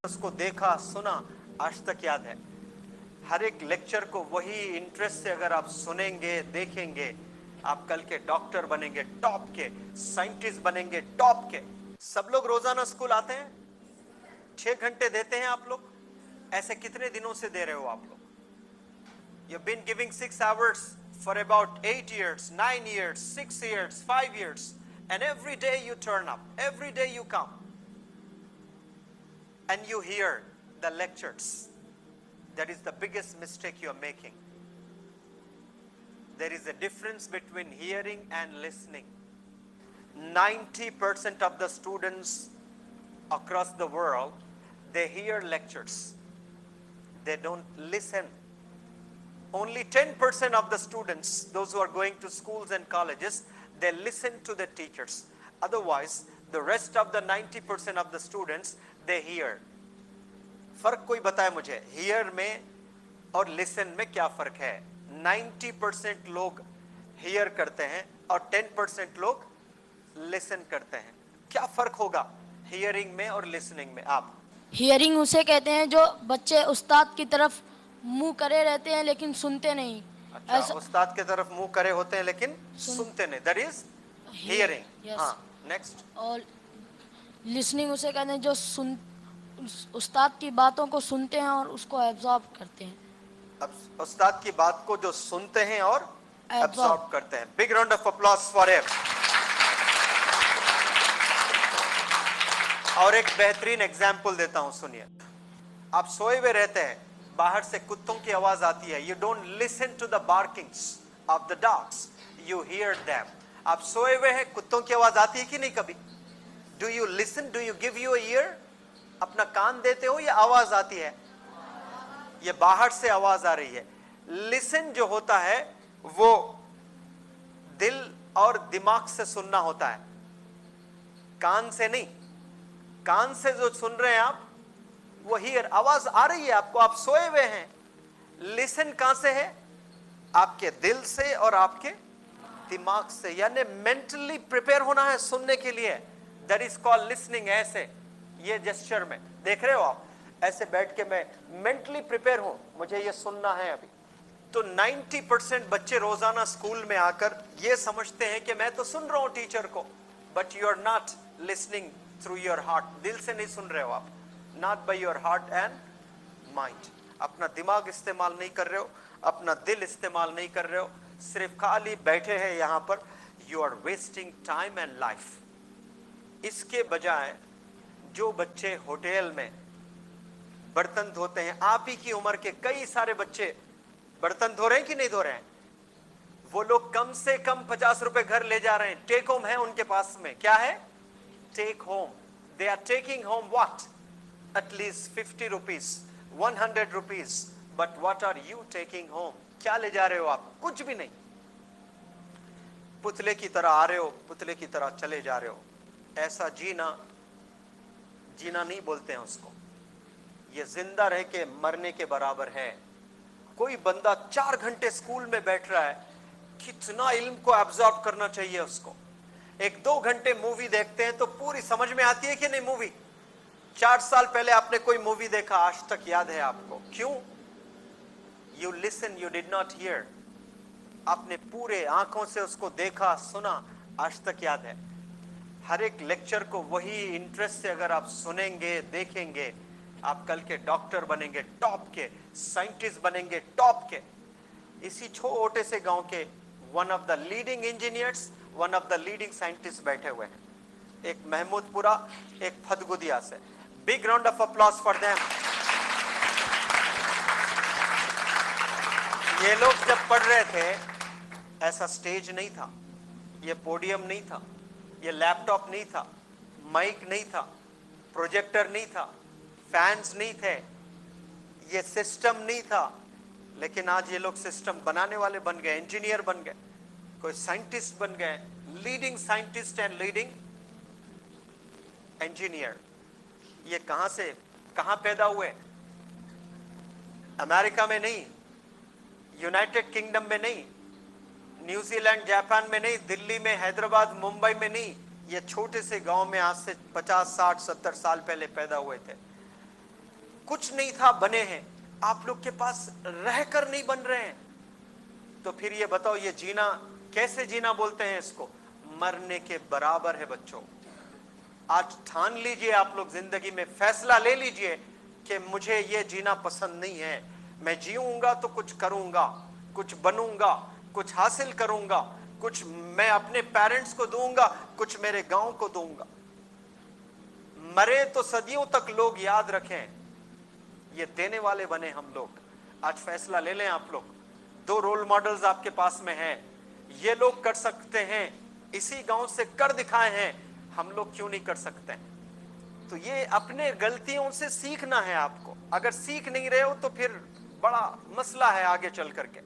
उसको देखा सुना आज तक याद है। हर एक लेक्चर को वही इंटरेस्ट से अगर आप सुनेंगे देखेंगे, आप कल के डॉक्टर बनेंगे टॉप के, साइंटिस्ट बनेंगे टॉप के। सब लोग रोजाना स्कूल आते हैं, 6 घंटे देते हैं आप लोग। ऐसे कितने दिनों से दे रहे हो आप लोग? You've been giving 6 hours for about 8 years, 9 years, 6 years, 5 years, and every day you turn up, every day you come, and you hear the lectures. That is the biggest mistake you are making. There is a difference between hearing and listening. 90% of the students across the world, they hear lectures. They don't listen. Only 10% of the students, those who are going to schools and colleges, they listen to the teachers. Otherwise, the rest of the 90% of the students, they hear. फर्क कोई बताए मुझे, here में और listen में क्या फर्क है? 90% लोग हियर करते हैं और 10% लोग लिसन करते हैं। क्या फर्क होगा हियरिंग में और लिसनिंग में? आप हियरिंग उसे कहते हैं जो बच्चे उस्ताद की तरफ मुंह करे रहते हैं लेकिन सुनते नहीं। अच्छा, उस्ताद की तरफ मुंह करे होते हैं लेकिन सुनते नहीं, दैट इज हियरिंग। हाँ, नेक्स्ट। और लिसनिंग उसे कहते हैं जो उस्ताद की बातों को सुनते हैं और उसको एब्जॉर्ब करते हैं। अब उस्ताद की बात को जो सुनते हैं और एब्जॉर्ब करते हैं। Big round of applause for him. और एक बेहतरीन एग्जाम्पल देता हूं, सुनिए। आप सोए हुए रहते हैं, बाहर से कुत्तों की आवाज आती है। You don't listen to the barkings of the dogs, you hear them. आप सोए हुए हैं, कुत्तों की आवाज आती है कि नहीं कभी? Do you listen? Do you give you year? अपना कान देते हो या आवाज आती है? ये बाहर से आवाज आ रही है। लिसन जो होता है वो दिल और दिमाग से सुनना होता है, कान से नहीं। कान से जो सुन रहे हैं आप, वो हियर, आवाज आ रही है आपको, आप सोए हुए हैं। लिसन कहां से है? आपके दिल से और आपके दिमाग से, यानी मेंटली प्रिपेयर होना है सुनने के लिए। That is called listening. ऐसे ये जेस्चर में देख रहे हो आप, ऐसे बैठ के मैं मेंटली प्रिपेयर हूं, मुझे ये सुनना है अभी। तो 90% बच्चे रोजाना स्कूल में आकर ये समझते हैं कि मैं तो सुन रहा हूं टीचर को, but you are not listening through your heart. दिल से नहीं सुन रहे हो आप, not by your heart and mind. अपना दिमाग इस्तेमाल नहीं कर रहे हो, अपना दिल इस्तेमाल नहीं कर रहे हो, सिर्फ खाली बैठे हैं यहां पर। You are wasting time and life. इसके बजाय जो बच्चे होटल में बर्तन धोते हैं, आप ही की उम्र के कई सारे बच्चे बर्तन धो रहे हैं कि नहीं धो रहे हैं? वो लोग कम से कम 50 रुपए घर ले जा रहे हैं। टेक होम है उनके पास में। क्या है? Take home. They are taking home what? At least 50 rupees, 100 rupees. But what are you taking home? क्या ले जा रहे हो आप? कुछ भी नहीं। पुतले की तरह आ रहे हो, पुतले की तरह चले जा रहे हो। ऐसा जीना, जीना नहीं बोलते हैं उसको। ये जिंदा रह के मरने के बराबर है। कोई बंदा 4 घंटे स्कूल में बैठ रहा है, कितना इल्म को एब्जॉर्ब करना चाहिए उसको। 1-2 घंटे मूवी देखते हैं तो पूरी समझ में आती है कि नहीं मूवी? 4 साल पहले आपने कोई मूवी देखा, आज तक याद है आपको? क्यों? You listen, you did not here. आपने पूरे आंखों से उसको देखा सुना, आज तक याद है। हर एक लेक्चर को वही इंटरेस्ट से अगर आप सुनेंगे देखेंगे, आप कल के डॉक्टर बनेंगे टॉप के, साइंटिस्ट बनेंगे टॉप के। इसी छोटे से गांव के one of the leading engineers, one of the leading scientist बैठे हुए हैं, एक महमूदपुरा, एक फतगुदिया से। Big round of applause for them. ये लोग जब पढ़ रहे थे, ऐसा स्टेज नहीं था, ये पोडियम नहीं था, ये लैपटॉप नहीं था, माइक नहीं था, प्रोजेक्टर नहीं था, फैंस नहीं थे, ये सिस्टम नहीं था। लेकिन आज ये लोग सिस्टम बनाने वाले बन गए, इंजीनियर बन गए, कोई साइंटिस्ट बन गए, leading scientist and leading engineer. ये कहां पैदा हुए? अमेरिका में नहीं, यूनाइटेड किंगडम में नहीं, न्यूजीलैंड जापान में नहीं, दिल्ली में, हैदराबाद, मुंबई में नहीं। ये छोटे से गांव में आज से 50, 60, 70 साल पहले पैदा हुए थे। कुछ नहीं था बने हैं, आप लोग के पास रहकर नहीं बन रहे हैं, तो फिर ये बताओ ये जीना कैसे जीना बोलते हैं इसको? मरने के बराबर है बच्चों। आज ठान लीजिए, आप लोग जिंदगी में फैसला ले लीजिए कि मुझे ये जीना पसंद नहीं है। मैं जीऊंगा तो कुछ करूंगा, कुछ बनूंगा, कुछ हासिल करूंगा, कुछ मैं अपने पेरेंट्स को दूंगा, कुछ मेरे गांव को दूंगा। मरे तो सदियों तक लोग याद रखें, ये देने वाले बने हम लोग। आज फैसला ले लें आप लोग। 2 रोल मॉडल्स आपके पास में हैं, ये लोग कर सकते हैं, इसी गांव से कर दिखाए हैं, हम लोग क्यों नहीं कर सकते? तो ये अपने गलतियों से सीखना है आपको। अगर सीख नहीं रहे हो तो फिर बड़ा मसला है आगे चल करके।